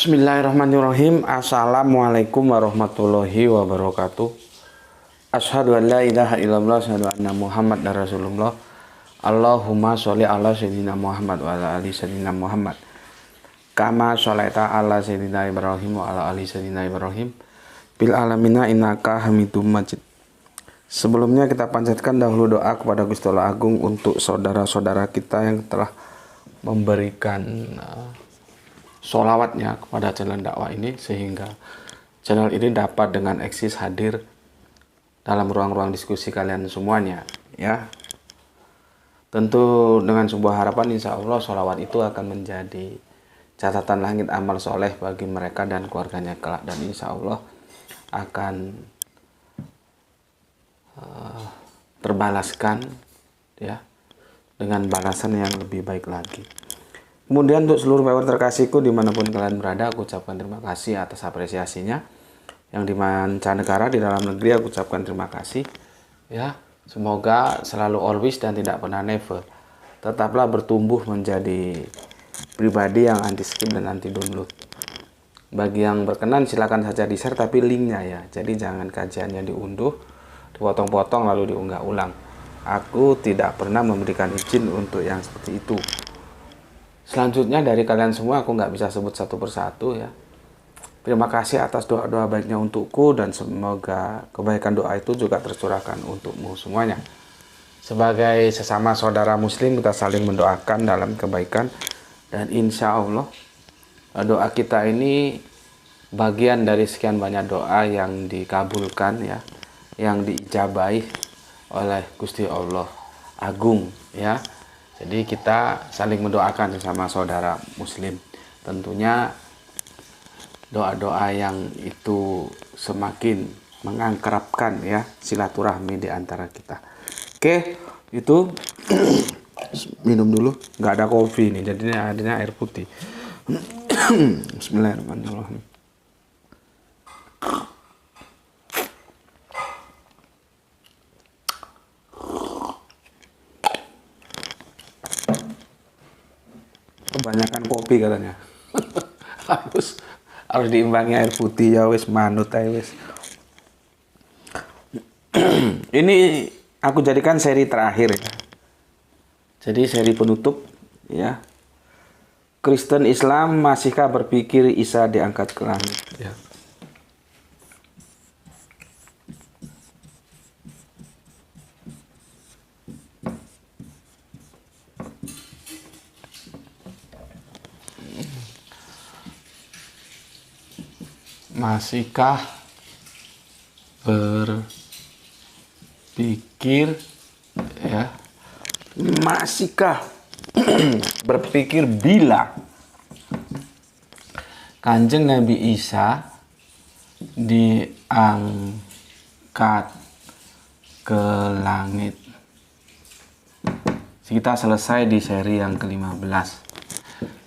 Bismillahirrahmanirrahim. Assalamualaikum warahmatullahi wabarakatuh. Asyhadu an la ilaha illallah, asyhadu anna Muhammad Rasulullah. Allahumma sholli ala sayyidina Muhammad wa ala ali sayyidina Muhammad. Kama sholaita ala sayyidina Ibrahim wa ala ali sayyidina Ibrahim. Bil alamina innaka Hamidum Majid. Sebelumnya kita panjatkan dahulu doa kepada Gusti Allah Agung untuk saudara-saudara kita yang telah memberikan sholawatnya kepada channel dakwah ini, sehingga channel ini dapat dengan eksis hadir dalam ruang-ruang diskusi kalian semuanya, ya. Tentu dengan sebuah harapan, insya Allah sholawat itu akan menjadi catatan langit amal soleh bagi mereka dan keluarganya kelak, dan insya Allah akan terbalaskan, ya, dengan balasan yang lebih baik lagi. Kemudian untuk seluruh viewer terkasihku dimanapun kalian berada, aku ucapkan terima kasih atas apresiasinya. Yang di mancanegara, di dalam negeri, aku ucapkan terima kasih. Ya, semoga selalu always dan tidak pernah never. Tetaplah bertumbuh menjadi pribadi yang anti skip dan anti download. Bagi yang berkenan silakan saja di share, tapi linknya ya. Jadi jangan kajiannya diunduh, dipotong-potong lalu diunggah ulang. Aku tidak pernah memberikan izin untuk yang seperti itu. Selanjutnya dari kalian semua aku nggak bisa sebut satu persatu, ya. Terima kasih atas doa-doa baiknya untukku, dan semoga kebaikan doa itu juga tercurahkan untukmu semuanya. Sebagai sesama saudara muslim, kita saling mendoakan dalam kebaikan, dan insya Allah doa kita ini bagian dari sekian banyak doa yang dikabulkan, ya, yang diijabahi oleh Gusti Allah Agung, ya. Jadi kita saling mendoakan sesama saudara muslim. Tentunya doa-doa yang itu semakin mengangkrapkan, ya, silaturahmi di antara kita. Oke, itu minum dulu. Nggak ada kopi nih, jadinya adanya air putih. Bismillahirrahmanirrahim. Kebanyakan kopi katanya. harus diimbangi air putih, ya wis, manut aja wis. Ini aku jadikan seri terakhir, ya. Jadi seri penutup, ya. Kristen Islam masihkah berpikir Isa diangkat ke langit, ya. Masihkah berpikir, ya, masihkah berpikir bila Kanjeng Nabi Isa diangkat ke langit? Kita selesai di seri yang ke-15.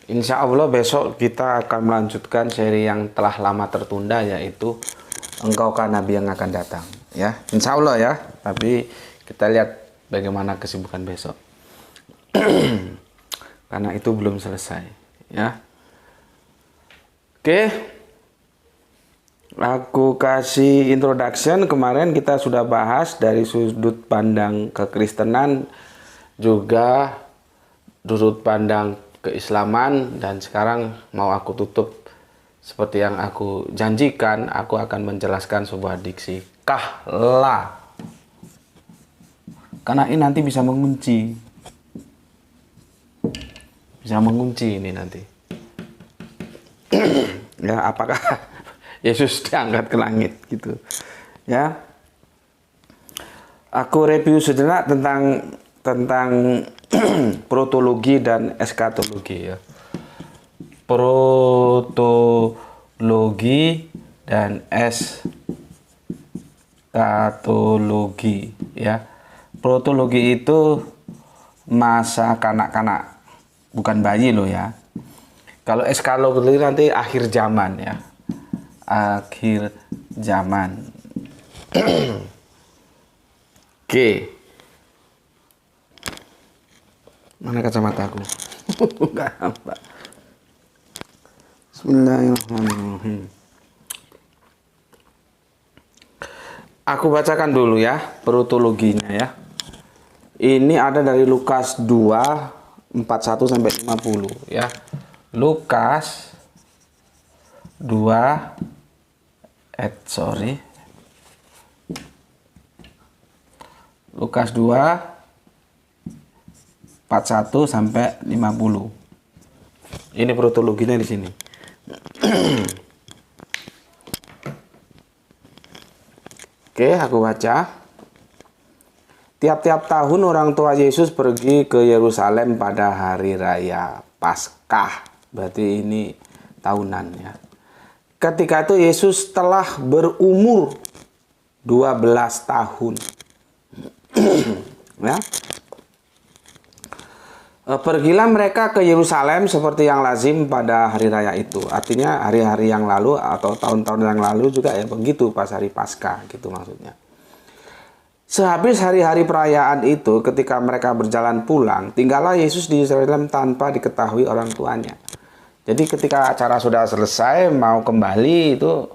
Insya Allah besok kita akan melanjutkan seri yang telah lama tertunda, yaitu Engkaukah Nabi yang akan datang, ya. Insya Allah, ya. Tapi kita lihat bagaimana kesibukan besok. Karena itu belum selesai, ya. Oke. Aku kasih introduction. Kemarin kita sudah bahas dari sudut pandang kekristenan, juga sudut pandang keislaman, dan sekarang mau aku tutup seperti yang aku janjikan. Aku akan menjelaskan sebuah diksi kahla, karena ini nanti bisa mengunci ini nanti. Ya, apakah Yesus diangkat ke langit, gitu, ya. Aku review sejenak tentang protologi dan eskatologi, ya. Protologi dan eskatologi, ya. Protologi itu masa kanak-kanak, bukan bayi loh, ya. Kalau eskatologi nanti akhir zaman, ya. Akhir zaman. Oke. Mana kacamataku? Enggak nampak. Bismillahirrahmanirrahim. Aku bacakan dulu ya protologinya ya. Ini ada dari Lukas 2 41 sampai 50 ya. Lukas 2 Lukas 2 41 sampai 50. Ini protologinya di sini. Oke, aku baca. Tiap-tiap tahun orang tua Yesus pergi ke Yerusalem pada hari raya Paskah. Berarti ini tahunan ya. Ketika itu Yesus telah berumur 12 tahun. Ya. Pergilah mereka ke Yerusalem seperti yang lazim pada hari raya itu. Artinya hari-hari yang lalu atau tahun-tahun yang lalu juga ya begitu pas hari Paskah gitu maksudnya. Sehabis hari-hari perayaan itu ketika mereka berjalan pulang, tinggallah Yesus di Yerusalem tanpa diketahui orang tuanya. Jadi ketika acara sudah selesai mau kembali itu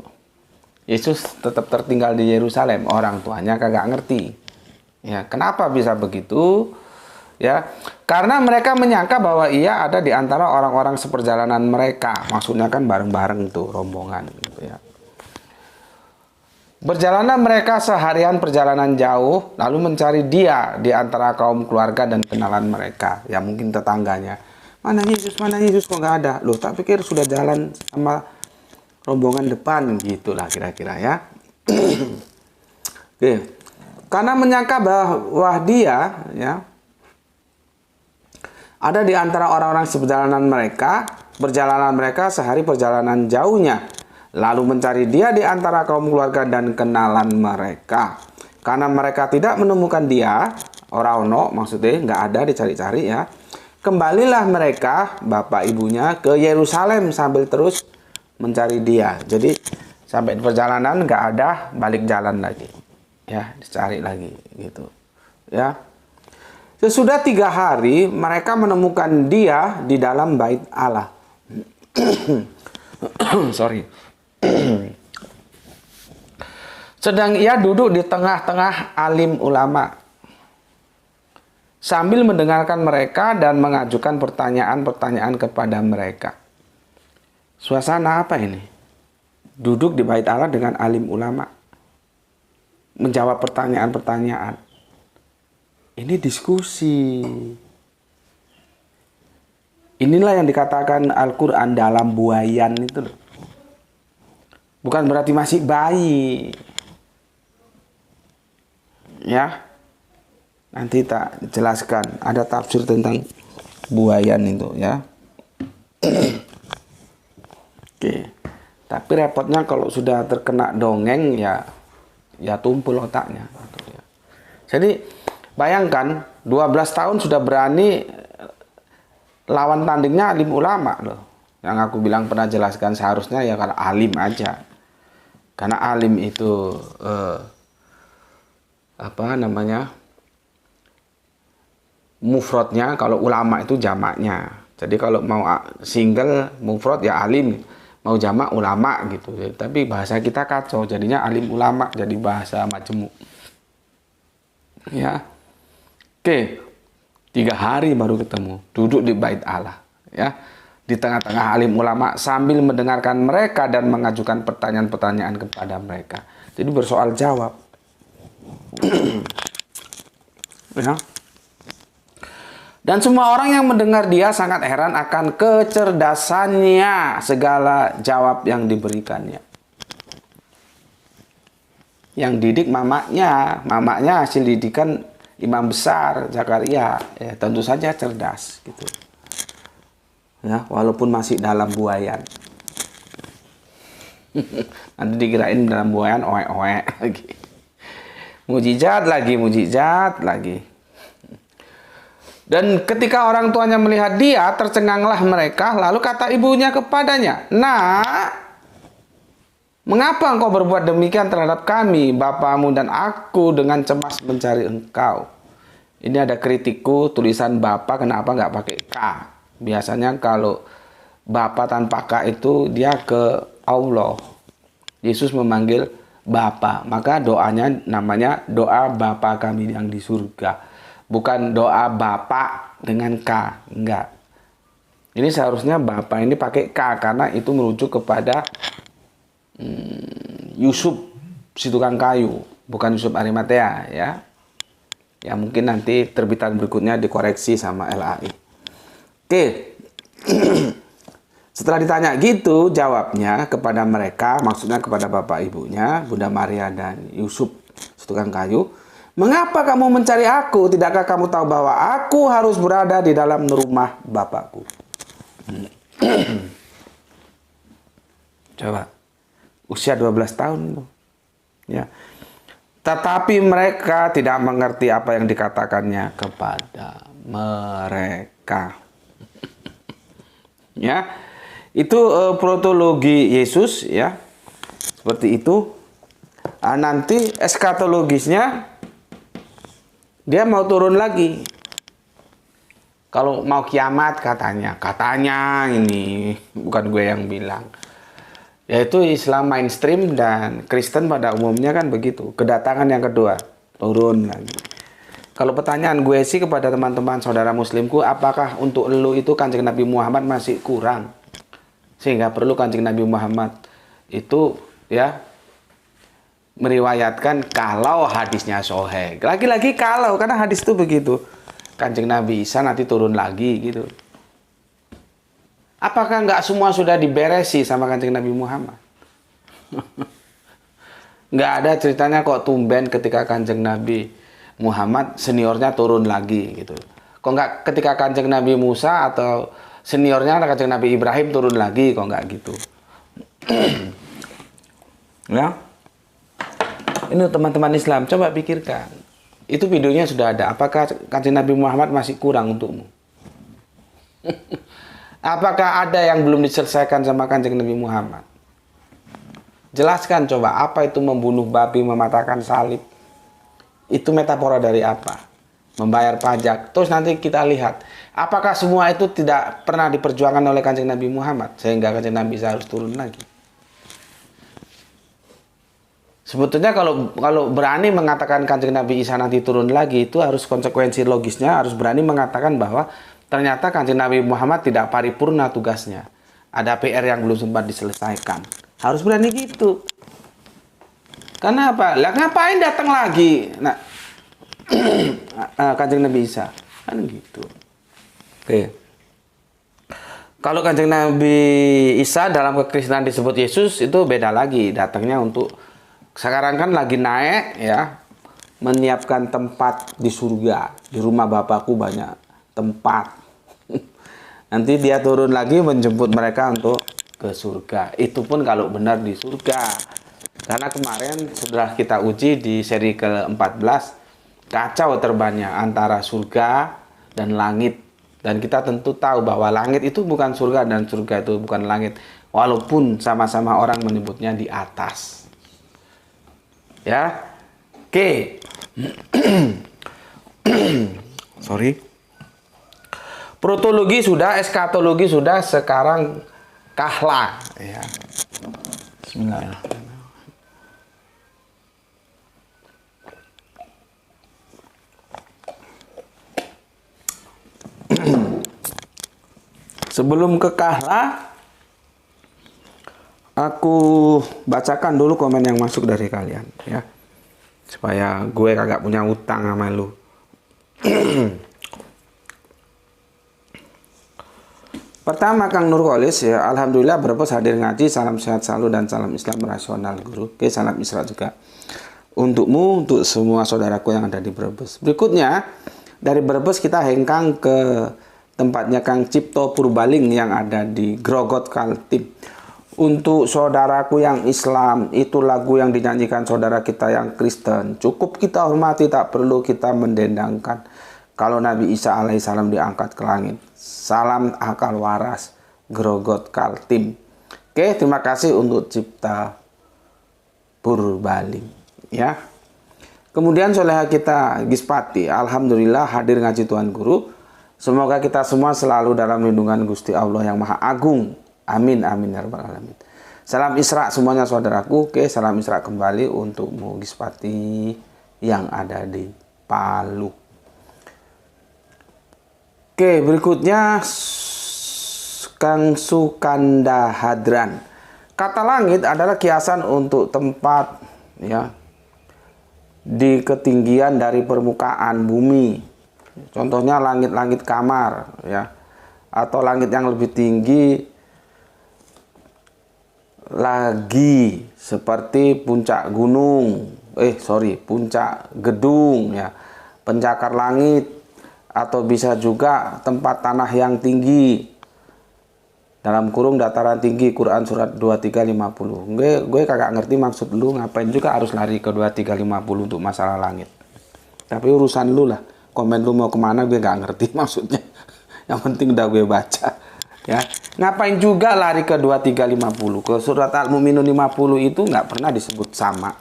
Yesus tetap tertinggal di Yerusalem. Orang tuanya kagak ngerti. Ya, kenapa bisa begitu? Ya, karena mereka menyangka bahwa ia ada di antara orang-orang seperjalanan mereka. Maksudnya kan bareng-bareng tuh rombongan gitu ya. Berjalanlah mereka seharian perjalanan jauh, lalu mencari dia di antara kaum keluarga dan kenalan mereka. Ya mungkin tetangganya. Mana Yesus kok nggak ada? Loh, tak pikir sudah jalan sama rombongan depan gitulah kira-kira ya. Oke. Karena menyangka bahwa dia ya ada di antara orang-orang seperjalanan mereka, perjalanan mereka sehari perjalanan jauhnya. Lalu mencari dia di antara kaum keluarga dan kenalan mereka. Karena mereka tidak menemukan dia, orang maksudnya nggak ada dicari-cari ya. Kembalilah mereka, bapak ibunya, ke Yerusalem sambil terus mencari dia. Jadi sampai di perjalanan nggak ada, balik jalan lagi. Ya, dicari lagi gitu. Ya. Sesudah 3 hari, mereka menemukan dia di dalam bait Allah. Sorry. Sedang ia duduk di tengah-tengah alim ulama, sambil mendengarkan mereka dan mengajukan pertanyaan-pertanyaan kepada mereka. Suasana apa ini? Duduk di bait Allah dengan alim ulama, menjawab pertanyaan-pertanyaan. Ini diskusi. Inilah yang dikatakan Al-Quran dalam buayan itu loh. Bukan berarti masih bayi. Ya. Nanti tak jelaskan. Ada tafsir tentang buayan itu ya. Oke. Tapi repotnya kalau sudah terkena dongeng ya tumpul otaknya. Jadi bayangkan 12 tahun sudah berani lawan tandingnya alim ulama loh. Yang aku bilang pernah jelaskan seharusnya ya kalau alim aja. Karena alim itu mufradnya, kalau ulama itu jamaknya. Jadi kalau mau single mufrad ya alim, mau jamak ulama gitu. Tapi bahasa kita kacau, jadinya alim ulama jadi bahasa majemuk. Ya. Oke, 3 hari baru ketemu, duduk di bait Allah, ya, di tengah-tengah alim ulama sambil mendengarkan mereka dan mengajukan pertanyaan-pertanyaan kepada mereka. Jadi bersoal jawab. Ya. Dan semua orang yang mendengar dia sangat heran akan kecerdasannya, segala jawab yang diberikannya. Yang didik mamanya hasil didikan imam besar Zakaria, ya tentu saja cerdas gitu. Ya, walaupun masih dalam buayan. Nanti dikirain dalam buayan oek-oek lagi. Mujizat lagi. Dan ketika orang tuanya melihat dia, tercenganglah mereka, lalu kata ibunya kepadanya, "Nak, mengapa engkau berbuat demikian terhadap kami, bapamu dan aku dengan cemas mencari engkau?" Ini ada kritikku, tulisan bapak kenapa nggak pakai K. Biasanya kalau Bapa tanpa K itu dia ke Allah. Yesus memanggil Bapa, maka doanya namanya doa Bapa kami yang di surga. Bukan doa Bapa dengan K, enggak. Ini seharusnya Bapa ini pakai K karena itu merujuk kepada Yusuf si tukang kayu, bukan Yusuf Arimatea ya. Ya mungkin nanti terbitan berikutnya dikoreksi sama LAI. Oke. Setelah ditanya gitu, jawabnya kepada mereka, maksudnya kepada bapak ibunya, Bunda Maria dan Yusuf, tukang kayu. Mengapa kamu mencari aku? Tidakkah kamu tahu bahwa aku harus berada di dalam rumah Bapakku? Coba, usia 12 tahun itu. Ya. Tetapi mereka tidak mengerti apa yang dikatakannya kepada mereka. Ya. Itu protologi Yesus ya. Seperti itu. Nanti eskatologisnya dia mau turun lagi. Kalau mau kiamat katanya ini bukan gue yang bilang. Yaitu Islam mainstream dan Kristen pada umumnya kan begitu. Kedatangan yang kedua, turun lagi. Kalau pertanyaan gue sih kepada teman-teman saudara muslimku, apakah untuk elu itu Kanjeng Nabi Muhammad masih kurang? Sehingga perlu Kanjeng Nabi Muhammad itu ya meriwayatkan kalau hadisnya sahih. Lagi-lagi kalau, karena hadis itu begitu. Kanjeng Nabi Isa nanti turun lagi gitu. Apakah nggak semua sudah diberesi sama Kanjeng Nabi Muhammad? Nggak ada ceritanya kok tumben ketika Kanjeng Nabi Muhammad seniornya turun lagi gitu. Kok nggak ketika Kanjeng Nabi Musa atau seniornya Kanjeng Nabi Ibrahim turun lagi, kok nggak gitu. Ya. Ini teman-teman Islam, coba pikirkan. Itu videonya sudah ada. Apakah Kanjeng Nabi Muhammad masih kurang untukmu? Apakah ada yang belum diselesaikan sama Kanjeng Nabi Muhammad? Jelaskan coba, apa itu membunuh babi, mematahkan salib? Itu metafora dari apa? Membayar pajak. Terus nanti kita lihat, apakah semua itu tidak pernah diperjuangkan oleh Kanjeng Nabi Muhammad sehingga Kanjeng Nabi Isa harus turun lagi. Sebetulnya kalau berani mengatakan Kanjeng Nabi Isa nanti turun lagi, itu harus konsekuensi logisnya harus berani mengatakan bahwa ternyata Kanjeng Nabi Muhammad tidak paripurna tugasnya. Ada PR yang belum sempat diselesaikan. Harus berani gitu. Karena apa? Lah ngapain datang lagi? Nah, Kanjeng Nabi Isa kan gitu. Oke. Kalau Kanjeng Nabi Isa dalam kekristenan disebut Yesus, itu beda lagi. Datangnya untuk sekarang kan lagi naik ya, menyiapkan tempat di surga. Di rumah Bapakku banyak tempat. Nanti dia turun lagi menjemput mereka untuk ke surga. Itu pun kalau benar di surga. Karena kemarin sudah kita uji di seri ke-14, kacau terbanya antara surga dan langit. Dan kita tentu tahu bahwa langit itu bukan surga dan surga itu bukan langit. Walaupun sama-sama orang menyebutnya di atas. Ya. Oke. Sorry. Protologi sudah, eskatologi sudah, sekarang kahla. Ya. Bismillahirrahmanirrahim. Sebelum ke kahla, aku bacakan dulu komen yang masuk dari kalian ya, supaya gue kagak punya utang sama lu. Pertama, Kang Nurkolis ya, alhamdulillah Brebes hadir ngaji, salam sehat selalu dan salam Islam rasional guru. Oke, salam Isra juga untukmu, untuk semua saudaraku yang ada di Brebes. Berikutnya dari Brebes kita hengkang ke tempatnya Kang Cipto Purbaling yang ada di Grogot Kaltim. Untuk saudaraku yang Islam, itu lagu yang dinyanyikan saudara kita yang Kristen. Cukup kita hormati, tak perlu kita mendendangkan. Kalau Nabi Isa alaihissalam diangkat ke langit. Salam akal waras, Grogot Kaltim. Oke, terima kasih untuk Cipta Purbaling. Ya. Kemudian soleha kita Gispati, alhamdulillah hadir ngaji Tuan Guru. Semoga kita semua selalu dalam lindungan Gusti Allah yang Maha Agung. Amin, amin ya rabbal alamin. Salam Isra semuanya saudaraku. Oke, salam Isra kembali untukmu Gispati yang ada di Palu. Oke, berikutnya Kang Sukanda Hadran. Kata langit adalah kiasan untuk tempat ya di ketinggian dari permukaan bumi. Contohnya langit-langit kamar ya, atau langit yang lebih tinggi lagi seperti puncak gunung, puncak gedung ya, pencakar langit, atau bisa juga tempat tanah yang tinggi. Dalam kurung dataran tinggi, Quran surat 2350. Gue kagak ngerti maksud lu, ngapain juga harus lari ke 2350 untuk masalah langit. Tapi urusan lu lah, komen lu mau kemana gue gak ngerti maksudnya. Yang penting udah gue baca. Ya, ngapain juga lari ke 2350? Ke surat Al-Mu'minun 50 itu nggak pernah disebut sama.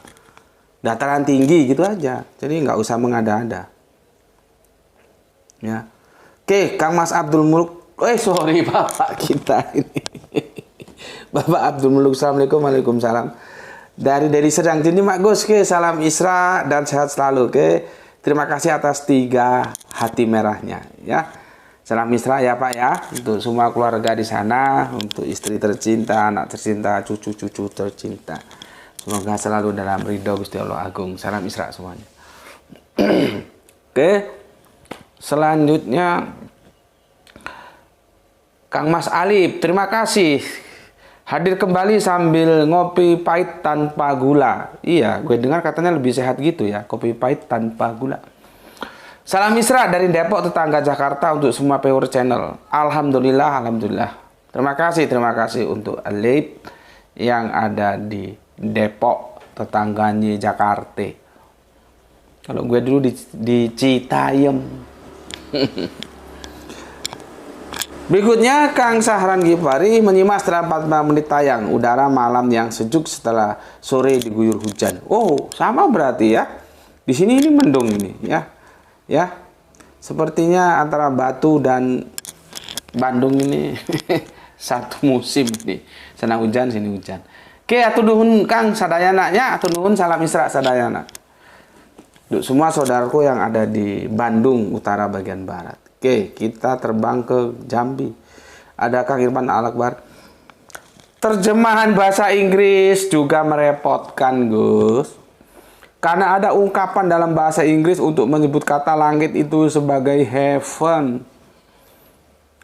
Dataran tinggi gitu aja. Jadi nggak usah mengada-ada. Ya. Oke, Kang Mas Abdul Muluk. Sorry Bapak kita ini. Bapak Abdul Muluk, Assalamualaikum. Waalaikumsalam. Dari Sedang Tini Mak Gus, salam Isra dan sehat selalu. Terima kasih atas 3 hati merahnya ya. Salam Isra ya Pak ya, untuk semua keluarga di sana, untuk istri tercinta, anak tercinta, cucu-cucu tercinta. Semoga selalu dalam ridho Gusti Allah Agung. Salam Isra semuanya. Oke. Selanjutnya Kang Mas Alif, terima kasih. Hadir kembali sambil ngopi pahit tanpa gula. Iya, gue dengar katanya lebih sehat gitu ya, kopi pahit tanpa gula. Salam Isra dari Depok, tetangga Jakarta, untuk semua Power Channel. Alhamdulillah, alhamdulillah. Terima kasih untuk Alif yang ada di Depok, tetangganya Jakarta. Kalau gue dulu di Citayam. Berikutnya Kang Sahran Gifari, menyimak setelah 45 menit tayang. Udara malam yang sejuk setelah sore diguyur hujan. Oh, sama berarti ya. Di sini ini mendung ini ya. Ya. Sepertinya antara Batu dan Bandung ini satu musim nih. Sana hujan, sini hujan. Oke, atur nuhun Kang sadayananya, atur nuhun salam Isra sadayana. Untuk semua saudaraku yang ada di Bandung Utara bagian barat. Oke, kita terbang ke Jambi. Ada Kang Irfan Al-Akbar. Terjemahan bahasa Inggris juga merepotkan, Gus. Karena ada ungkapan dalam bahasa Inggris untuk menyebut kata langit itu sebagai heaven.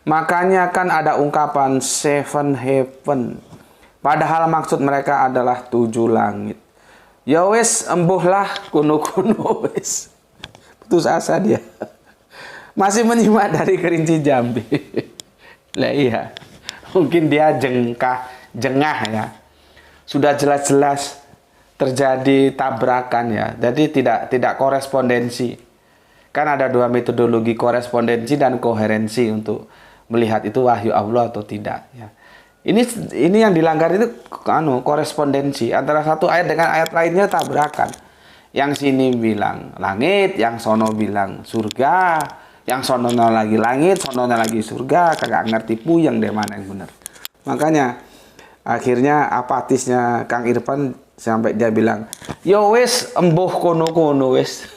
Makanya kan ada ungkapan seven heaven. Padahal maksud mereka adalah 7 langit. Ya wes, embuhlah kuno-kuno wes. Putus asa dia. Masih menyimak dari Kerinci Jambi. Lah iya. Mungkin dia jengah ya. Sudah jelas-jelas terjadi tabrakan ya. Jadi tidak korespondensi. Kan ada 2 metodologi, korespondensi dan koherensi untuk melihat itu wahyu Allah atau tidak ya. Ini yang dilanggar itu korespondensi antara satu ayat dengan ayat lainnya, tabrakan. Yang sini bilang langit, yang sono bilang surga. Yang sononya lagi langit, sononya lagi surga, kagak ngerti puyeng deh mana yang benar. Makanya akhirnya apatisnya Kang Irfan sampai dia bilang, yo wes embuh kono-kono wes.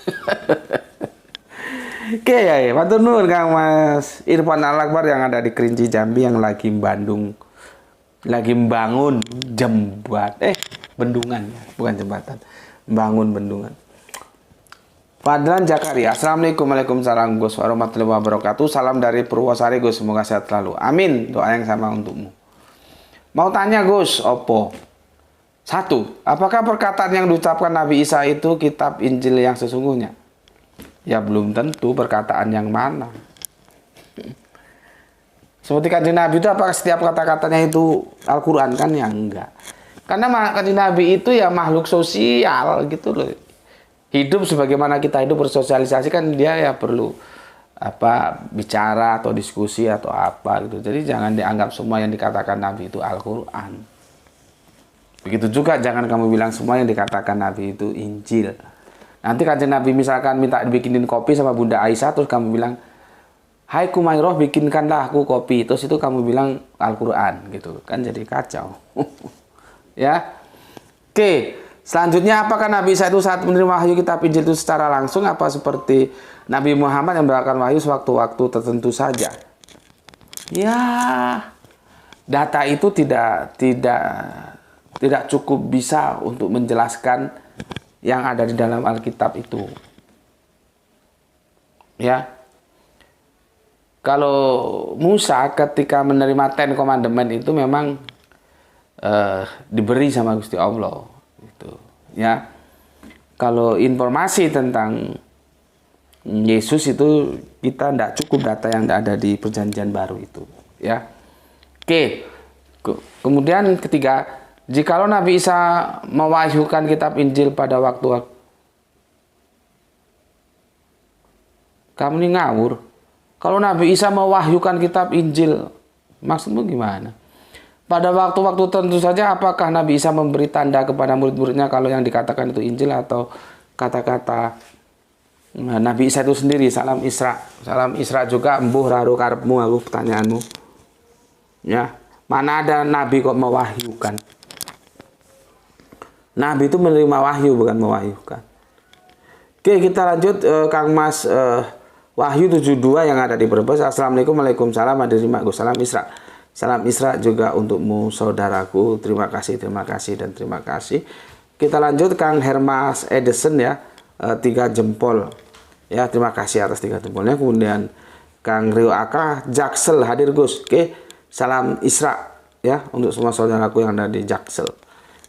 Oke ya, matur nuwun Kang Mas Irfan Al-Akbar yang ada di Kerinci Jambi, yang lagi Bandung, lagi membangun bendungan ya, bukan jembatan, bangun bendungan. Fadlan Jakaria, Assalamualaikum, waalaikumsalam Gus warahmatullahi wabarakatuh. Salam dari Purwosari Gus, semoga sehat selalu. Amin, doa yang sama untukmu. Mau tanya Gus, opo? 1. Apakah perkataan yang diucapkan Nabi Isa itu kitab Injil yang sesungguhnya? Ya belum tentu perkataan yang mana. Seperti kanjeng Nabi itu apakah setiap kata-katanya itu Al-Quran? Kan ya enggak. Karena kanjeng Nabi itu ya makhluk sosial gitu loh. Hidup sebagaimana kita hidup, bersosialisasi kan dia ya perlu bicara atau diskusi atau apa gitu. Jadi jangan dianggap semua yang dikatakan Nabi itu Al-Quran. Begitu juga jangan kamu bilang semua yang dikatakan Nabi itu Injil. Nanti kanjeng Nabi misalkan minta dibikinin kopi sama Bunda Aisyah, terus kamu bilang, Hai Kumairoh, bikinkanlah aku kopi. Terus itu kamu bilang Al-Quran gitu. Kan jadi kacau. Ya. Oke. Selanjutnya, apakah Nabi Isa itu saat menerima wahyu kitab Injil itu secara langsung, apa seperti Nabi Muhammad yang mendapatkan wahyu sewaktu-waktu tertentu saja? Ya, data itu tidak cukup bisa untuk menjelaskan yang ada di dalam Alkitab itu. Ya, kalau Musa ketika menerima Ten Commandment itu memang diberi sama Gusti Allah, gitu. Ya, kalau informasi tentang Yesus itu kita tidak cukup data yang ada di Perjanjian Baru itu, ya. Oke. Kemudian ketiga, jikalau Nabi Isa mewahyukan kitab Injil pada waktu kamu ini ngawur. Kalau Nabi Isa mewahyukan kitab Injil, maksudmu gimana? Pada waktu-waktu tentu saja, apakah Nabi Isa memberi tanda kepada murid-muridnya kalau yang dikatakan itu Injil atau kata-kata Nabi Isa itu sendiri? Salam Isra. Salam Isra juga embuh raru karepmu, aku pertanyaanmu. Ya, mana ada Nabi kok mewahyukan? Nabi itu menerima wahyu, bukan mewahyukan. Oke, kita lanjut. Kang Mas Wahyu 72 yang ada di Brebes. Assalamualaikum, waalaikumsalam, hadirin Gus. Salam Isra. Salam Isra juga untukmu saudaraku. Terima kasih dan terima kasih. Kita lanjut Kang Hermas Edison ya. 3 jempol. Ya, terima kasih atas 3 jempolnya. Kemudian Kang Rio Aka Jaksel hadir Gus. Oke. Salam Isra ya untuk semua saudaraku yang ada di Jaksel,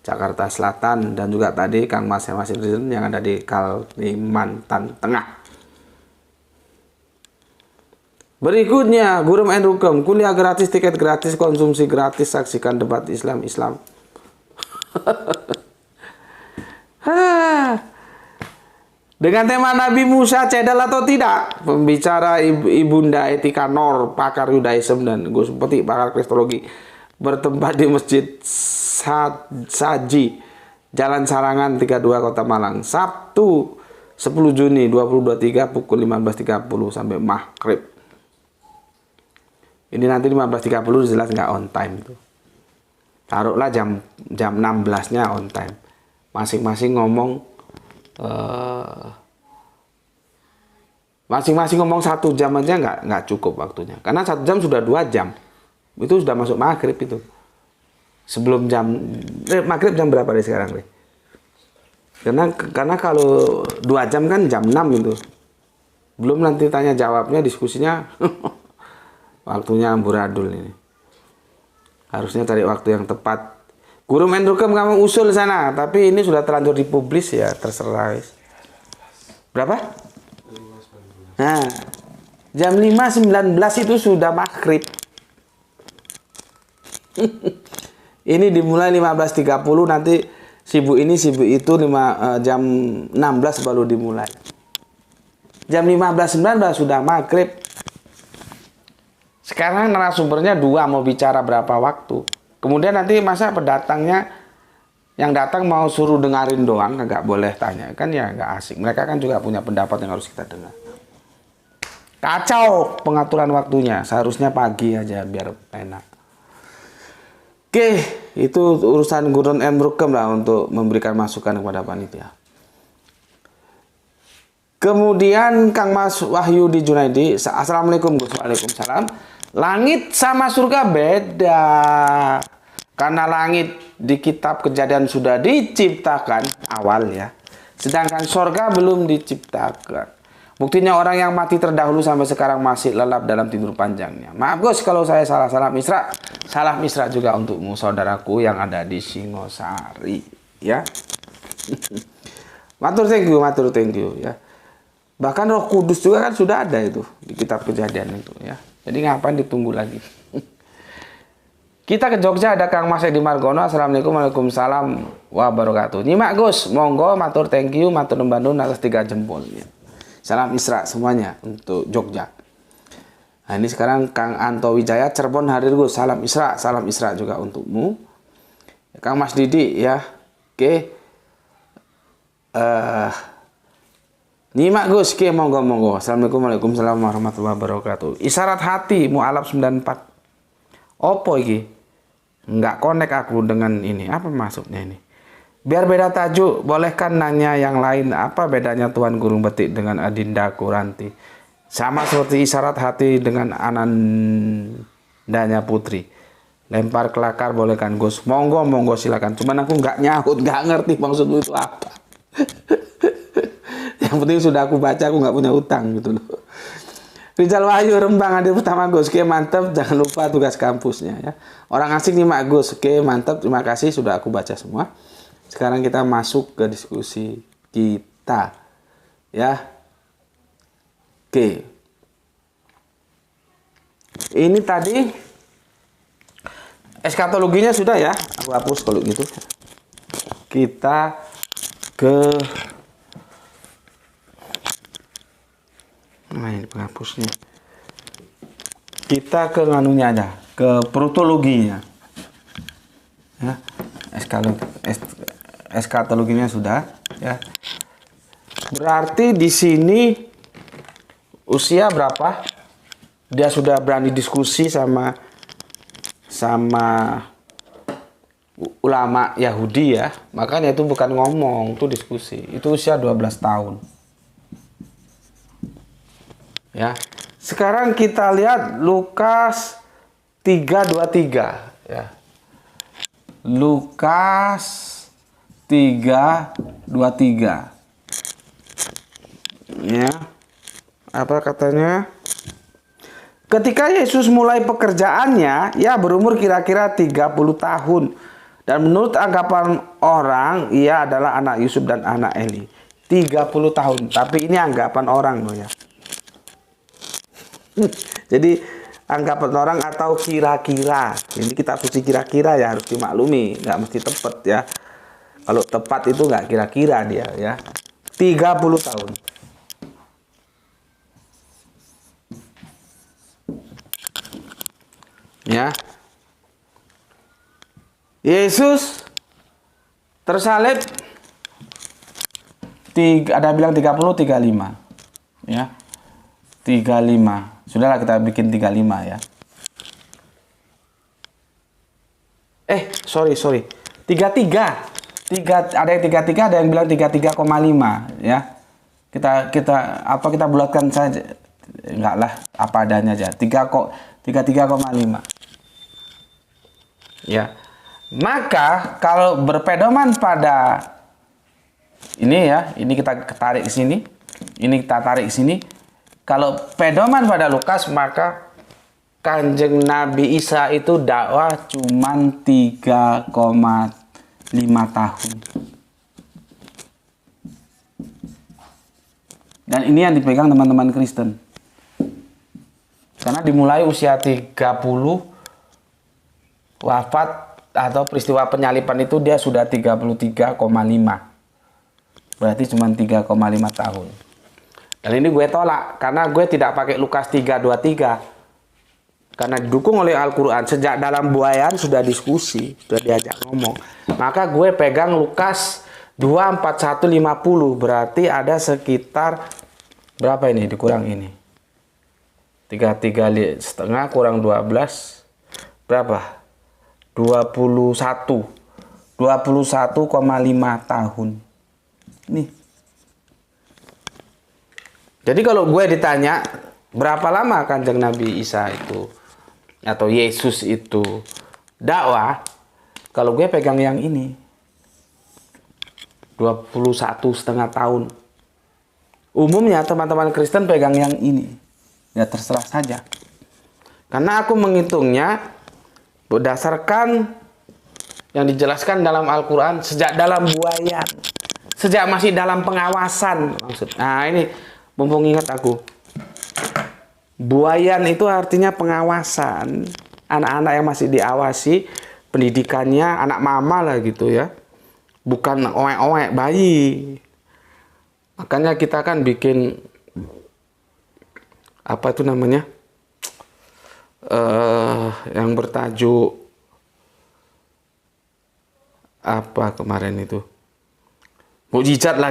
Jakarta Selatan, dan juga tadi Kang Mas Edison yang ada di Kalimantan Tengah. Berikutnya, Guru and Rukem, kuliah gratis, tiket gratis, konsumsi gratis, saksikan debat Islam. Dengan tema Nabi Musa cedal atau tidak? Pembicara Ibunda Etika Nor, pakar Yudaism dan Gus Peti, pakar Kristologi, bertempat di Masjid Saji, Jalan Sarangan 32 Kota Malang, Sabtu 10 Juni 2023 pukul 15.30 sampai maghrib. Ini nanti 15.30 jelas nggak on time itu. Taruhlah jam 16-nya on time. Masing-masing ngomong 1 jam aja nggak cukup waktunya. Karena 1 jam sudah 2 jam. Itu sudah masuk maghrib itu. Sebelum jam maghrib jam berapa deh sekarang deh? Karena kalau 2 jam kan jam 6 itu. Belum nanti tanya jawabnya, diskusinya waktunya amburadul ini. Harusnya cari waktu yang tepat. Guru Mendrukem kamu usul sana, tapi ini sudah terlanjur dipublis ya, terserah. Berapa? Nah, jam 5.19 itu sudah maghrib. Ini dimulai 15.30, nanti sibuk ini sibuk itu jam 16 baru dimulai. Jam 15.19 sudah maghrib. Sekarang narasumbernya 2 mau bicara berapa waktu. Kemudian nanti masa pendatangnya yang datang mau suruh dengarin doang, nggak boleh tanya. Kan ya nggak asik. Mereka kan juga punya pendapat yang harus kita dengar. Kacau pengaturan waktunya. Seharusnya pagi aja biar enak. Oke, itu urusan Gurun M. Rukem lah untuk memberikan masukan kepada panitia. Kemudian Kang Mas Wahyu di Junaidi. Assalamualaikum Gus. Waalaikumsalam. Langit sama surga beda. Karena langit di kitab Kejadian sudah diciptakan awal ya. Sedangkan surga belum diciptakan. Buktinya orang yang mati terdahulu sampai sekarang masih lelap dalam tidur panjangnya. Maaf Gus kalau saya salah. Salam Isra. Salam Isra juga untukmu saudaraku yang ada di Singosari ya. Matur thank you ya. Bahkan Roh Kudus juga kan sudah ada itu di kitab Kejadian itu ya. Jadi ngapain ditunggu lagi? Kita ke Jogja, ada Kang Mas Edi Margono. Assalamualaikum, waalaikumsalam wabarakatuh. Nyimak Gus, monggo matur thank you, matur nembandun atas 3 jempol. Salam Isra semuanya untuk Jogja. Nah ini sekarang Kang Anto Wijaya Cirebon hadir Gus. Salam Isra juga untukmu. Kang Mas Didi ya. Oke. Nyimak Gus, ke monggo. Assalamualaikum warahmatullahi wabarakatuh. Isyarat hati mu'alaf 94. Opo iki? Nggak connect aku dengan ini. Apa maksudnya ini? Biar beda tajuk, bolehkan nanya yang lain. Apa bedanya Tuan Gurung Betik dengan Adinda Kuranti? Sama seperti isyarat hati dengan Anandanya Putri. Lempar kelakar boleh kan Gus? Monggo silakan. Cuman aku nggak nyaut, nggak ngerti maksudmu itu apa. Yang penting sudah aku baca, aku nggak punya utang gitu loh. Rizal Wahyu Rembang hadir pertama Gus. Oke mantap, jangan lupa tugas kampusnya ya. Orang asing nyimak Gus. Oke mantap, terima kasih sudah aku baca semua. Sekarang kita masuk ke diskusi kita ya. Oke. Ini tadi eskatologinya sudah ya, aku hapus kalau gitu. Kita ke ini penghapusnya. Kita ke nganunya aja, ke protologinya. Ya, eskatologinya sudah ya. Berarti di sini usia berapa? Dia sudah berani diskusi sama ulama Yahudi ya. Makanya itu bukan ngomong, itu diskusi. Itu usia 12 tahun. Ya. Sekarang kita lihat Lukas 3:23 ya. Lukas 3:23. Ya. Apa katanya? Ketika Yesus mulai pekerjaannya, ia berumur kira-kira 30 tahun. Dan menurut anggapan orang, ia adalah anak Yusuf dan anak Eli. 30 tahun. Tapi ini anggapan orang loh ya. Jadi anggapan orang atau kira-kira. Ini kita puji kira-kira ya, harus dimaklumi. Nggak mesti tepat ya. Kalau tepat itu nggak kira-kira dia ya. 30 tahun. Ya. Yesus tersalib ada bilang 30 35 ya. 35. Sudahlah kita bikin 35 ya. Sorry. 33. Ada yang 33, ada yang bilang 33,5 ya. Kita bulatkan saja. Enggak lah, apa adanya aja. 33,5. Ya. Maka kalau berpedoman pada ini ya, ini kita tarik ke sini. Ini kita tarik ke sini. Kalau pedoman pada Lukas, maka Kanjeng Nabi Isa itu dakwah cuman 3,5 tahun. Dan ini yang dipegang teman-teman Kristen. Karena dimulai usia 30, wafat atau peristiwa penyalipan itu dia sudah 33,5. Berarti cuma 3,5 tahun. Dan ini gue tolak, karena gue tidak pakai Lukas 3:23. Karena didukung oleh Al-Quran. Sejak dalam buayan sudah diskusi, sudah diajak ngomong. Maka gue pegang Lukas 2:41-50. Berarti ada sekitar, berapa ini dikurang ini? 33,5 kurang 12 berapa? 21,5 tahun. Nih. Jadi kalau gue ditanya berapa lama Kanjeng Nabi Isa itu atau Yesus itu dakwah, kalau gue pegang yang ini 21,5 tahun. Umumnya teman-teman Kristen pegang yang ini. Ya terserah saja. Karena aku menghitungnya berdasarkan yang dijelaskan dalam Al-Quran sejak dalam buayan. Sejak masih dalam pengawasan maksud. Nah ini mumpung ingat aku. Buayan itu artinya pengawasan. Anak-anak yang masih diawasi pendidikannya, anak mama lah gitu ya. Bukan owek-owek bayi. Makanya kita kan bikin apa itu namanya yang bertajuk apa kemarin itu mukjizat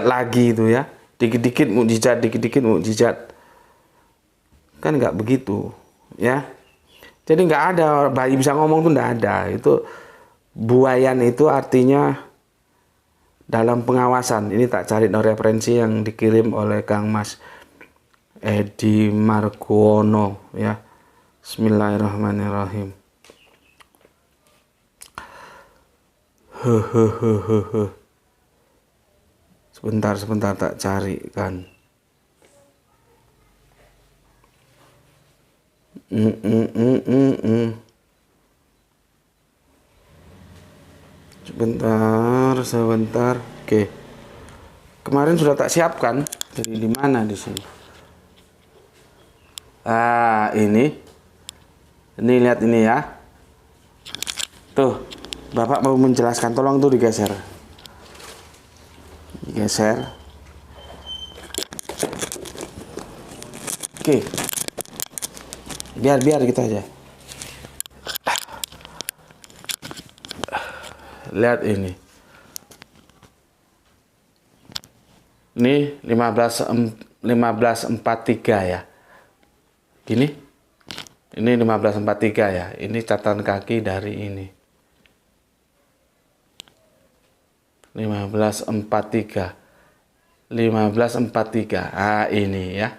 lagi itu ya. dikit-dikit mukjizat, dikit-dikit mukjizat. Kan nggak begitu, ya. Jadi nggak ada bayi bisa ngomong tuh nggak ada. Itu buayan itu artinya dalam pengawasan. Ini tak cari no referensi yang dikirim oleh Kang Mas Edi Margono, ya. Bismillahirrahmanirrahim. Sebentar tak cari kan. Sebentar. Oke. Kemarin sudah tak siapkan. Jadi di mana di sini? Ini. Ini lihat ini ya. Tuh, Bapak mau menjelaskan, tolong tuh digeser. Digeser. Oke. Biar gitu aja. Lihat ini. Ini 1543 ya. Gini. Ini 1543 ya. Ini catatan kaki dari ini. 1543. Ini ya.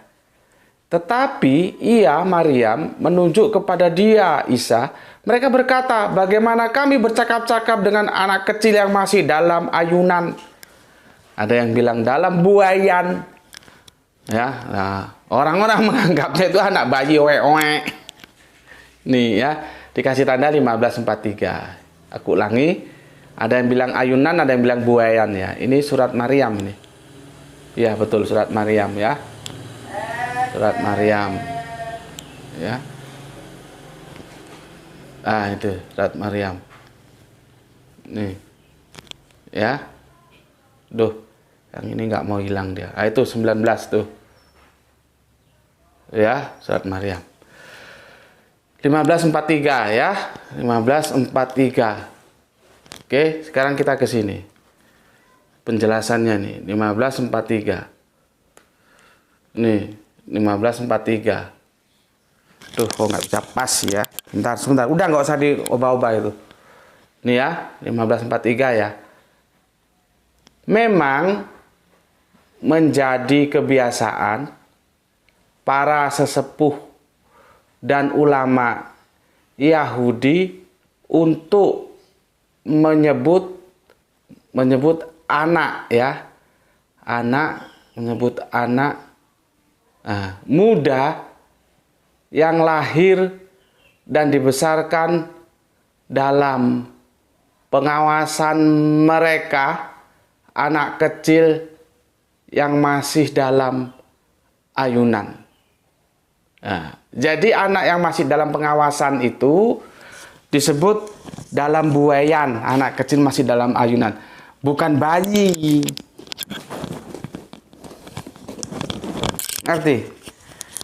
Tetapi ia, Maryam, menunjuk kepada dia, Isa. Mereka berkata, bagaimana kami bercakap-cakap dengan anak kecil yang masih dalam ayunan. Ada yang bilang dalam buayan. Ya, nah, orang-orang menganggapnya itu anak bayi oe-oe. Nih ya, dikasih tanda 1543. Aku ulangi, ada yang bilang ayunan, ada yang bilang buayan ya. Ini surat Maryam nih. Ya, betul, surat Maryam ya. Surat Maryam ya. Itu surat Maryam nih ya. Duh, yang ini nggak mau hilang dia. Itu 19 tuh ya, surat Maryam 1543 ya. 1543. Oke, sekarang kita ke sini penjelasannya nih. 1543 nih. 1543. Tuh, kok nggak bisa pas ya. Sebentar. Udah nggak usah diubah-ubah itu. Nih ya, 1543 ya. Memang menjadi kebiasaan para sesepuh dan ulama Yahudi untuk menyebut anak ya. Menyebut anak muda yang lahir dan dibesarkan dalam pengawasan mereka, anak kecil yang masih dalam ayunan. Jadi anak yang masih dalam pengawasan itu disebut dalam buayan, anak kecil masih dalam ayunan, bukan bayi. Ngerti?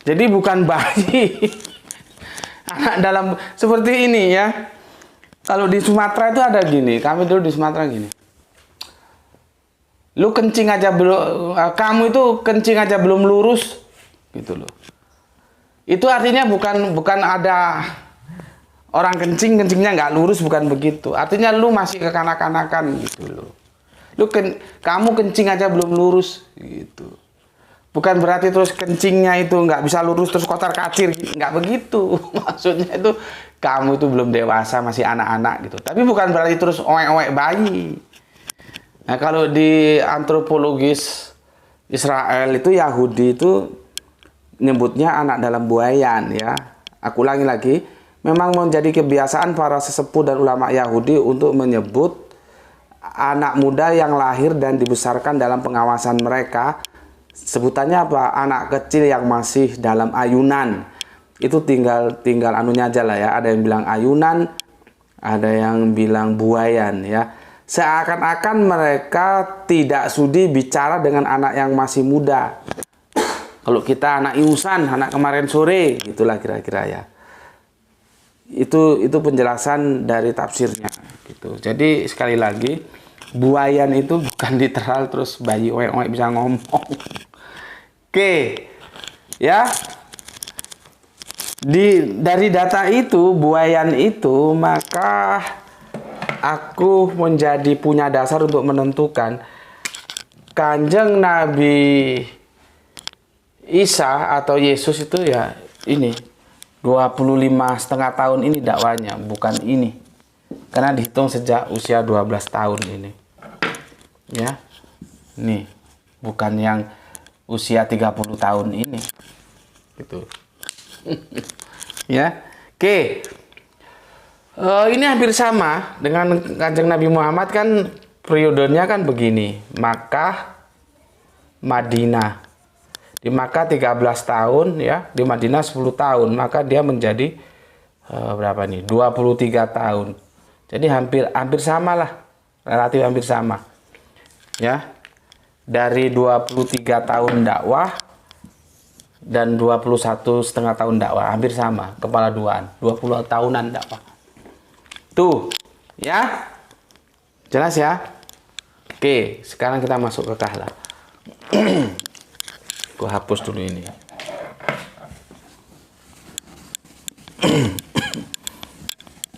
Jadi bukan bayi. Anak dalam seperti ini ya. Kalau di Sumatera itu ada gini. Kami dulu di Sumatera gini. Lu kencing aja belum, kamu itu kencing aja belum lurus, gitu loh. Itu artinya bukan ada orang kencingnya nggak lurus, bukan begitu. Artinya lu masih kekanak-kanakan gitu loh. Kamu kencing aja belum lurus, gitu. Bukan berarti terus kencingnya itu nggak bisa lurus terus kotor kacir, nggak begitu. Maksudnya itu kamu itu belum dewasa, masih anak-anak gitu. Tapi bukan berarti terus oek-oek bayi. Nah, kalau di antropologis Israel itu, Yahudi itu nyebutnya anak dalam buayan ya. Aku ulangi lagi, memang menjadi kebiasaan para sesepuh dan ulama Yahudi untuk menyebut anak muda yang lahir dan dibesarkan dalam pengawasan mereka. Sebutannya apa? Anak kecil yang masih dalam ayunan. Itu tinggal anunya aja lah ya. Ada yang bilang ayunan, ada yang bilang buayan ya. Seakan-akan mereka tidak sudi bicara dengan anak yang masih muda. Kalau kita anak iusan, anak kemarin sore, gitulah kira-kira ya. Itu penjelasan dari tafsirnya gitu. Jadi sekali lagi, buayan itu bukan literal terus bayi oek-oek bisa ngomong. Oke, ya. Dari data itu, buayan itu, maka aku menjadi punya dasar untuk menentukan Kanjeng Nabi Isa atau Yesus itu ya ini 25,5 tahun ini dakwanya, bukan ini. Karena dihitung sejak usia 12 tahun ini. Ya. Nih, bukan yang usia 30 tahun ini. Gitu. Ya. Oke. Ini hampir sama dengan Kanjeng Nabi Muhammad kan periodenya kan begini. Makkah, Madinah. Di Makkah 13 tahun ya, di Madinah 10 tahun, maka dia menjadi berapa nih? 23 tahun. Jadi hampir sama lah, relatif hampir sama. Ya. Dari 23 tahun dakwah dan 21,5 tahun dakwah, hampir sama, kepala duaan, 20 tahunan dakwah. Tuh, ya. Jelas ya? Oke, sekarang kita masuk ke kahla. Aku hapus dulu ini.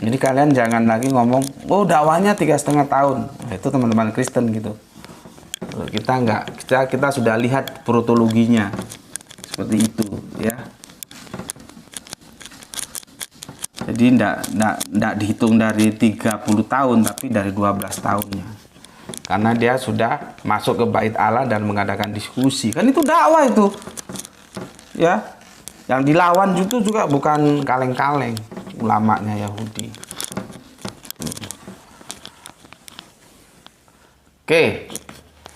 Jadi kalian jangan lagi ngomong, oh dakwahnya 3,5 tahun. Nah, itu teman-teman Kristen gitu. Kita enggak, kita sudah lihat protologinya seperti itu, ya. Jadi enggak dihitung dari 30 tahun, tapi dari 12 tahunnya. Karena dia sudah masuk ke bait Allah dan mengadakan diskusi. Kan itu dakwah itu. Ya. Yang dilawan itu juga bukan kaleng-kaleng ulamanya Yahudi. Oke.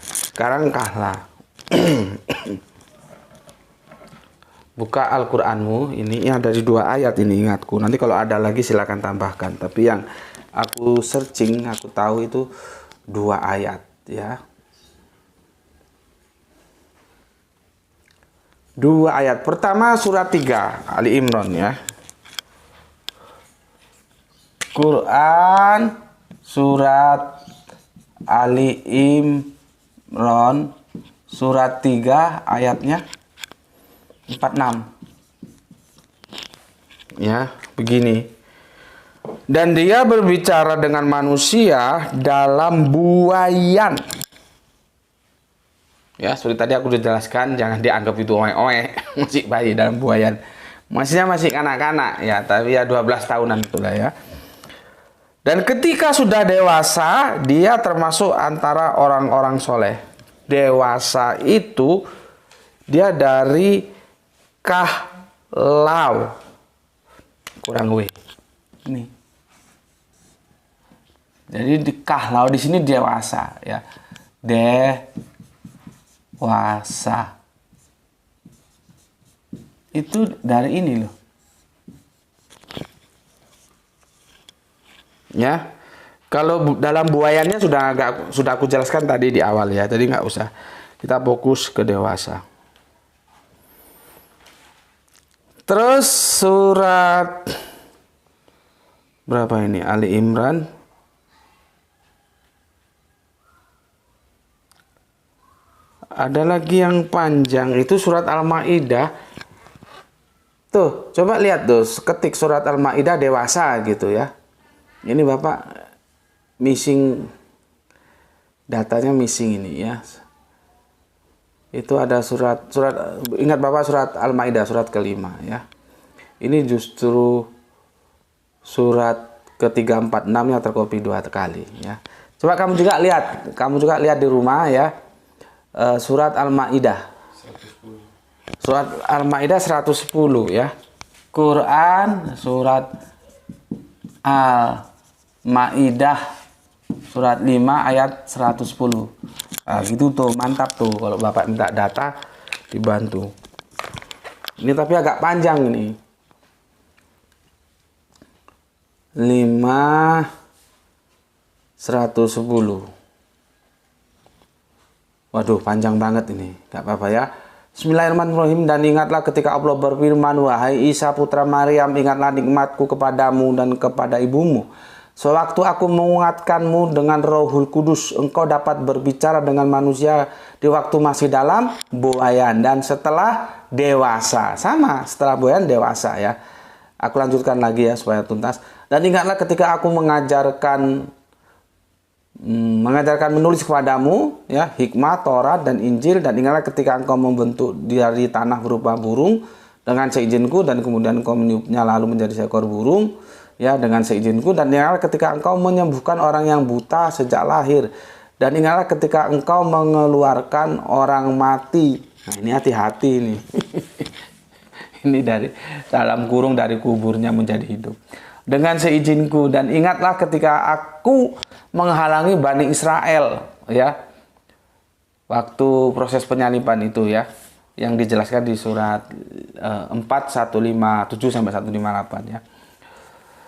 Sekarang kahla. Buka Al-Qur'anmu, ini yang dari 2 ayat ini ingatku. Nanti kalau ada lagi silakan tambahkan. Tapi yang aku searching, aku tahu itu 2 ayat ya. 2 ayat. Pertama surat 3 Ali Imran ya. Quran surat Ali Imran surat 3 ayatnya 46. Ya, begini. Dan dia berbicara dengan manusia dalam buayan. Ya, seperti tadi aku sudah jelaskan, jangan dianggap itu oe-oe, masih bayi dalam buayan. Maksudnya masih kanak-kanak ya, tapi ya 12 tahunan itulah ya. Dan ketika sudah dewasa, dia termasuk antara orang-orang soleh. Dewasa itu dia dari kahlau. Kurang W. Nih. Jadi di kahlau di sini dewasa ya. Dewasa. Itu dari ini loh. Ya. Kalau dalam buayannya sudah aku jelaskan tadi di awal ya. Jadi nggak usah. Kita fokus ke dewasa. Terus surat berapa ini? Ali Imran. Ada lagi yang panjang, itu surat Al-Maidah. Tuh, coba lihat tuh, ketik surat Al-Maidah dewasa gitu ya. Ini Bapak missing, datanya missing ini ya. Itu ada surat ingat Bapak surat Al-Maidah surat ke-5 ya. Ini justru surat ke-346 yang terkopi 2 kali ya. Coba kamu juga lihat di rumah ya. Surat Al-Maidah. Surat Al-Maidah 110 ya. Quran surat Al-Maidah surat 5 ayat 110. Nah, gitu tuh, mantap tuh kalau Bapak minta data dibantu. Ini tapi agak panjang ini. 5 110. Waduh, panjang banget ini. Gak apa-apa ya. Bismillahirrahmanirrahim. Dan ingatlah ketika Allah berfirman, wahai Isa putra Maryam, ingatlah nikmatku kepadamu dan kepada ibumu. Sewaktu aku menguatkanmu dengan Rohul Kudus, engkau dapat berbicara dengan manusia di waktu masih dalam buayan dan setelah dewasa. Sama, setelah buayan dewasa ya. Aku lanjutkan lagi ya supaya tuntas. Dan ingatlah ketika aku mengajarkan menulis kepadamu ya hikmah, Taurat dan Injil, dan ingatlah ketika engkau membentuk dari tanah berupa burung dengan seizinku, dan kemudian engkau meniupnya lalu menjadi seekor burung ya dengan seizinku, dan ingatlah ketika engkau menyembuhkan orang yang buta sejak lahir, dan ingatlah ketika engkau mengeluarkan orang mati. Nah, ini hati-hati ini. Ini dari dalam kurung dari kuburnya menjadi hidup dengan seizinku, dan ingatlah ketika aku menghalangi Bani Israel ya waktu proses penyaliban itu ya, yang dijelaskan di surat 4 157 sampai 158 ya.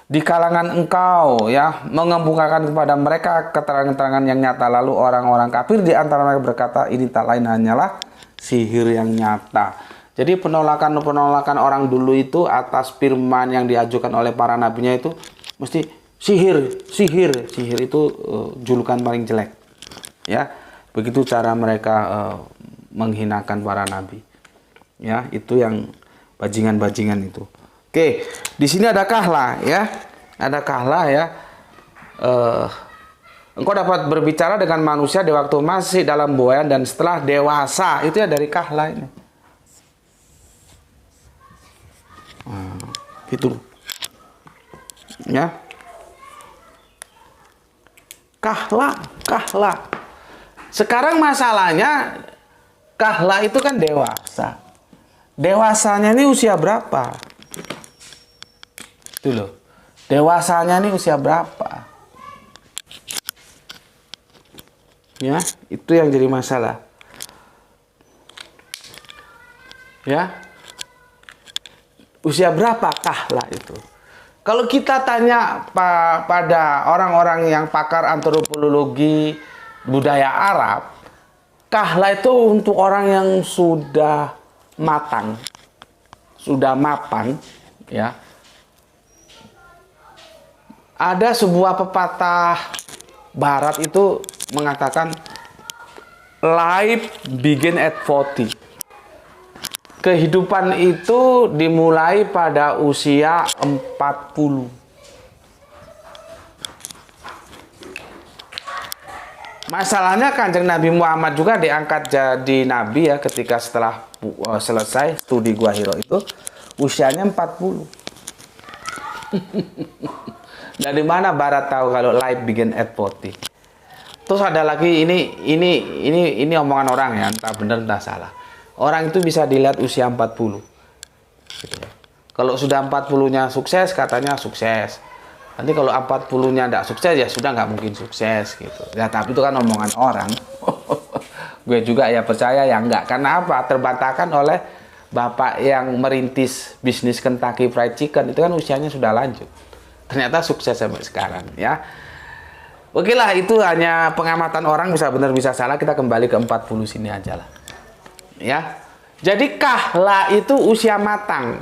Di kalangan engkau ya mengemukakan kepada mereka keterangan-keterangan yang nyata, lalu orang-orang kafir di antara mereka berkata, ini tak lain hanyalah sihir yang nyata. Jadi penolakan orang dulu itu atas firman yang diajukan oleh para nabinya itu mesti sihir itu julukan paling jelek ya. Begitu cara mereka menghinakan para nabi ya, itu yang bajingan-bajingan itu. Oke, di sini ada kahla ya, engkau dapat berbicara dengan manusia di waktu masih dalam buayan dan setelah dewasa, itu ya dari kahla ini. Gitu ya, kahla. Sekarang masalahnya kahla itu kan dewasa. Dewasanya ini usia berapa? Itu loh. Dewasanya ini usia berapa? Ya, itu yang jadi masalah. Ya. Usia berapa kahla itu? Kalau kita tanya pada orang-orang yang pakar antropologi budaya Arab, kahla itu untuk orang yang sudah matang, sudah mapan, ya. Ada sebuah pepatah barat itu mengatakan life begin at 40. Kehidupan itu dimulai pada usia 40. Masalahnya Kanjeng Nabi Muhammad juga diangkat jadi nabi ya ketika setelah selesai studi Gua Hiro itu usianya 40. Dari mana Barat tahu kalau life begin at 40? Terus ada lagi ini omongan orang ya, entah benar entah salah. Orang itu bisa dilihat usia 40. Gitu. Kalau sudah 40-nya sukses, katanya sukses. Nanti kalau 40-nya tidak sukses, ya sudah nggak mungkin sukses gitu. Ya tapi itu kan omongan orang. Gue juga ya percaya ya enggak. Karena apa? Terbantahkan oleh bapak yang merintis bisnis Kentucky Fried Chicken itu kan usianya sudah lanjut. Ternyata sukses sampai sekarang ya. Oke lah, itu hanya pengamatan orang, bisa benar bisa salah. Kita kembali ke 40 sini aja lah. Ya. Jadi kahla itu usia matang.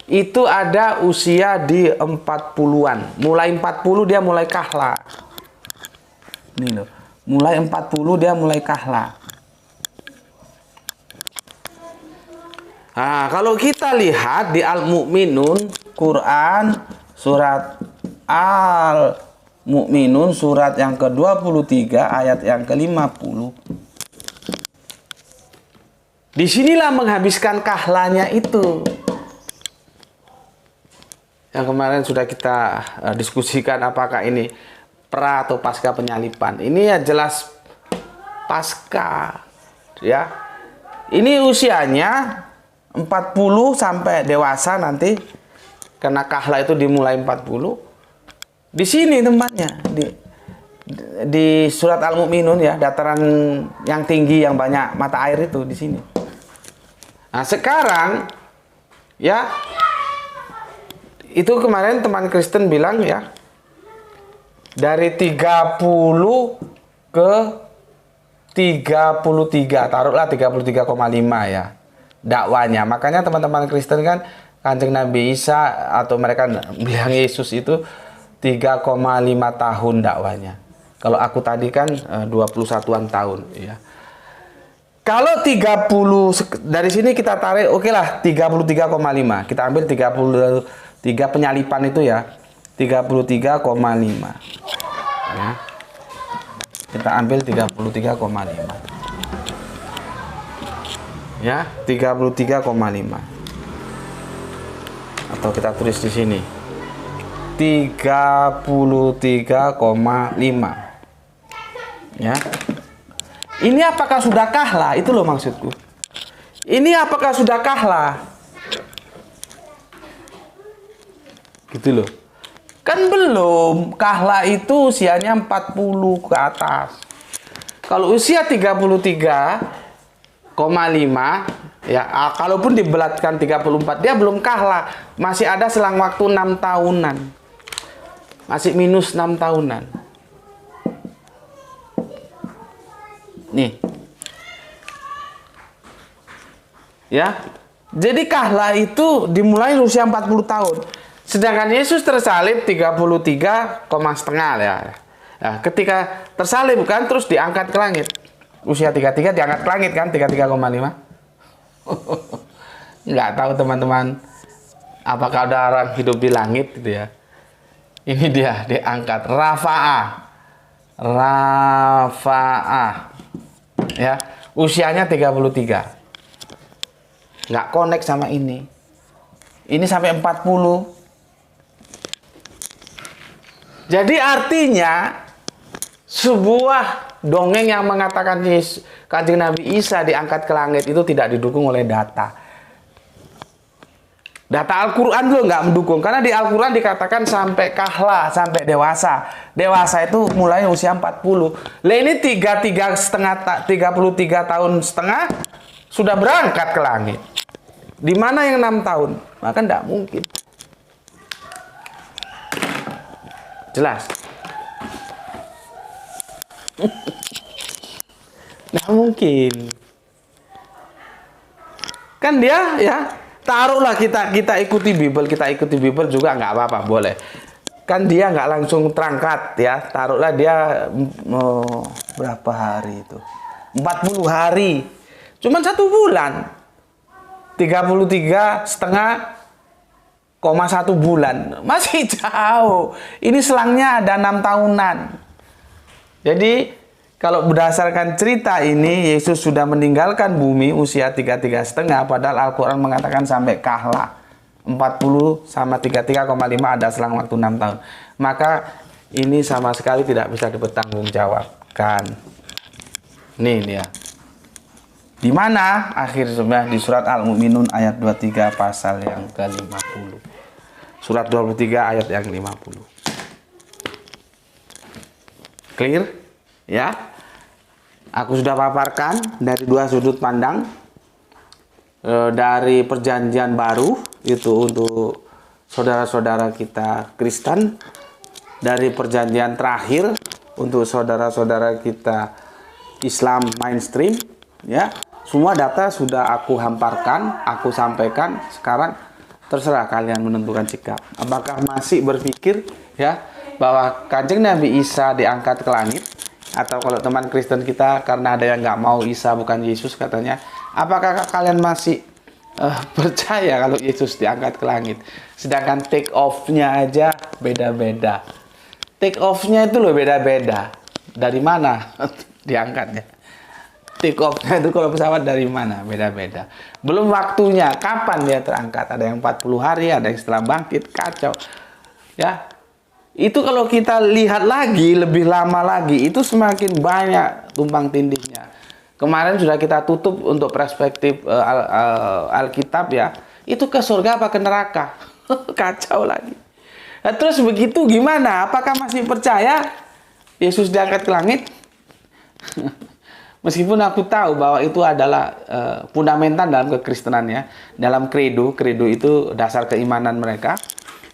Itu ada usia di 40-an. Mulai 40 dia mulai kahla. Ini loh. Mulai 40 dia mulai kahla. Nah, kalau kita lihat di Al-Mu'minun, Quran, surat Al-Mu'minun, surat yang ke-23, ayat yang ke-50. Disinilah menghabiskan kahlanya itu. Yang kemarin sudah kita diskusikan apakah ini pra atau pasca penyaliban. Ini ya jelas pasca. Ya. Ini usianya 40 sampai dewasa nanti. Karena kahla itu dimulai 40. Di sini tempatnya. Di surat Al-Mu'minun ya. Dataran yang tinggi yang banyak mata air itu di sini. Nah sekarang ya, itu kemarin teman Kristen bilang ya, dari 30 ke 33, taruhlah 33,5 ya dakwanya. Makanya teman-teman Kristen kan Kanjeng Nabi Isa atau mereka bilang Yesus itu 3,5 tahun dakwanya. Kalau aku tadi kan 21-an tahun ya. Kalau 30 dari sini kita tarik, oke lah 33,5. Kita ambil 33 penyalipan itu ya. 33,5. Ya. Kita ambil 33,5. Ya, 33,5. Atau kita tulis di sini. 33,5. Ya. Ini apakah sudah kahlah? Itu loh maksudku. Ini apakah sudah kahlah? Gitu loh. Kan belum. Kahlah itu usianya 40 ke atas. Kalau usia 33,5 ya, kalaupun dibelatkan 34, dia belum kahlah. Masih ada selang waktu 6 tahunan. Masih minus 6 tahunan. Nih. Ya. Jadi kahlah itu dimulai usia 40 tahun. Sedangkan Yesus tersalib 33,5 ya. Nah, ketika tersalib kan terus diangkat ke langit. Usia 33 diangkat ke langit kan 33,5. Nggak tahu teman-teman apakah ada orang hidup di langit gitu ya. Ini dia diangkat Rafa'ah. Ya, usianya 33. Nggak connect sama ini. Ini sampai 40. Jadi artinya sebuah dongeng yang mengatakan Kanjeng Nabi Isa diangkat ke langit itu tidak didukung oleh data. Data Al-Quran juga nggak mendukung. Karena di Al-Quran dikatakan sampai kahlah, sampai dewasa. Dewasa itu mulai usia 40. Lah ini 33 tahun setengah sudah berangkat ke langit. Di mana yang 6 tahun? Maka nggak mungkin. Jelas? Nggak mungkin. Kan dia ya, taruhlah kita ikuti Bible, juga nggak apa-apa, boleh. Kan dia nggak langsung terangkat ya, taruhlah dia berapa hari itu? 40 hari. Cuman 1 bulan. 33,5,1 bulan. Masih jauh. Ini selangnya ada 6 tahunan. Jadi kalau berdasarkan cerita ini, Yesus sudah meninggalkan bumi usia 33,5, padahal Al-Quran mengatakan sampai kahlah. 40 sama 33,5 ada selang waktu 6 tahun. Maka ini sama sekali tidak bisa dipertanggungjawabkan. Nih dia. Di mana? Akhirnya di surat Al-Mu'minun ayat 23 pasal yang ke-50. Surat 23 ayat yang 50. Clear? Ya. Aku sudah paparkan dari 2 sudut pandang. Dari perjanjian baru itu untuk saudara-saudara kita Kristen, dari perjanjian terakhir untuk saudara-saudara kita Islam mainstream, ya. Semua data sudah aku hamparkan, aku sampaikan. Sekarang terserah kalian menentukan sikap. Apakah masih berpikir ya bahwa Kanjeng Nabi Isa diangkat ke langit? Atau kalau teman Kristen kita, karena ada yang nggak mau Isa bukan Yesus katanya, apakah kalian masih percaya kalau Yesus diangkat ke langit? Sedangkan take off-nya aja beda-beda. Take off-nya itu loh beda-beda. Dari mana diangkatnya? Take off-nya itu kalau pesawat dari mana? Beda-beda. Belum waktunya, kapan dia terangkat. Ada yang 40 hari, ada yang setelah bangkit, kacau. Ya. Itu kalau kita lihat lagi, lebih lama lagi, itu semakin banyak tumpang tindihnya. Kemarin sudah kita tutup untuk perspektif Alkitab ya. Itu ke surga apa ke neraka? Kacau lagi. Nah, terus begitu gimana? Apakah masih percaya Yesus diangkat ke langit? Meskipun aku tahu bahwa itu adalah fundamental dalam kekristenan ya. Dalam kredo itu dasar keimanan mereka.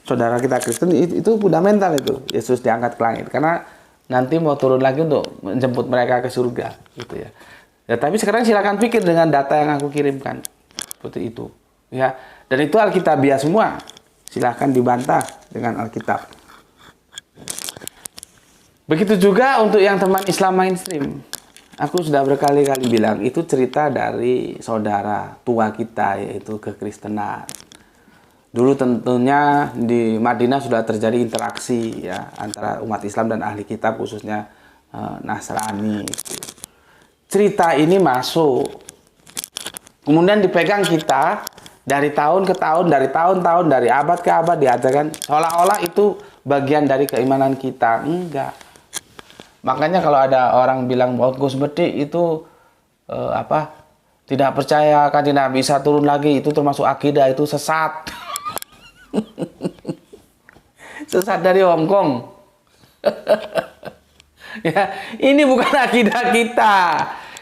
Saudara kita Kristen itu fundamental itu. Yesus diangkat ke langit. Karena nanti mau turun lagi untuk menjemput mereka ke surga. Gitu ya. Ya, tapi sekarang silakan pikir dengan data yang aku kirimkan. Seperti itu. Ya. Dan itu Alkitabiah semua. Silakan dibantah dengan Alkitab. Begitu juga untuk yang teman Islam mainstream. Aku sudah berkali-kali bilang, itu cerita dari saudara tua kita, yaitu kekristenan. Dulu tentunya di Madinah sudah terjadi interaksi ya antara umat Islam dan ahli kitab, khususnya Nasrani. Cerita ini masuk, kemudian dipegang kita dari tahun ke tahun, dari tahun-tahun, dari abad ke abad diajarkan seolah-olah itu bagian dari keimanan kita. Enggak. Makanya kalau ada orang bilang bahwa Gus Medik itu tidak percaya kanjeng Nabi bisa turun lagi, itu termasuk akidah, itu sesat. Sesat dari Hongkong. Ya, ini bukan akidah kita.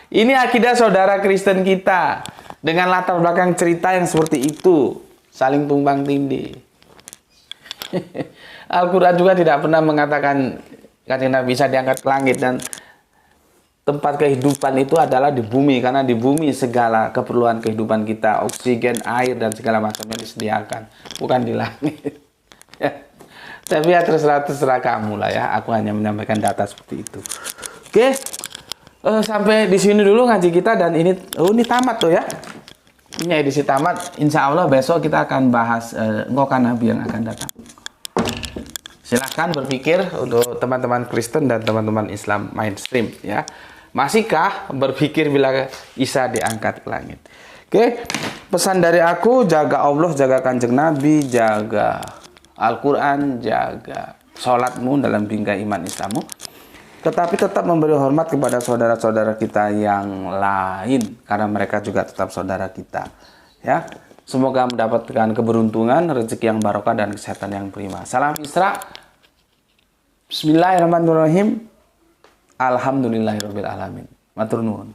Ini akidah saudara Kristen kita. Dengan latar belakang cerita yang seperti itu, saling tumbang tindih. Al-Quran juga tidak pernah mengatakan kanjeng Nabi bisa diangkat ke langit, dan tempat kehidupan itu adalah di bumi, karena di bumi segala keperluan kehidupan kita, oksigen, air, dan segala macamnya disediakan, bukan di langit. Tapi ya terserah kamu lah ya, aku hanya menyampaikan data seperti itu. Oke, sampai di sini dulu ngaji kita, dan ini tamat tuh ya. Ini edisi tamat. Insya Allah besok kita akan bahas ngokan Nabi yang akan datang. Silahkan berpikir untuk teman-teman Kristen dan teman-teman Islam mainstream ya. Masihkah berpikir bila Isa diangkat ke langit? Oke, pesan dari aku, jaga Allah, jaga kanjeng Nabi, jaga Al-Quran, jaga sholatmu dalam bingkai iman Islammu. Tetapi tetap memberi hormat kepada saudara-saudara kita yang lain, karena mereka juga tetap saudara kita ya. Semoga mendapatkan keberuntungan, rezeki yang barokah, dan kesehatan yang prima. Salam Isra. Bismillahirrahmanirrahim. Alhamdulillahirabbil alamin. Matur nuwun.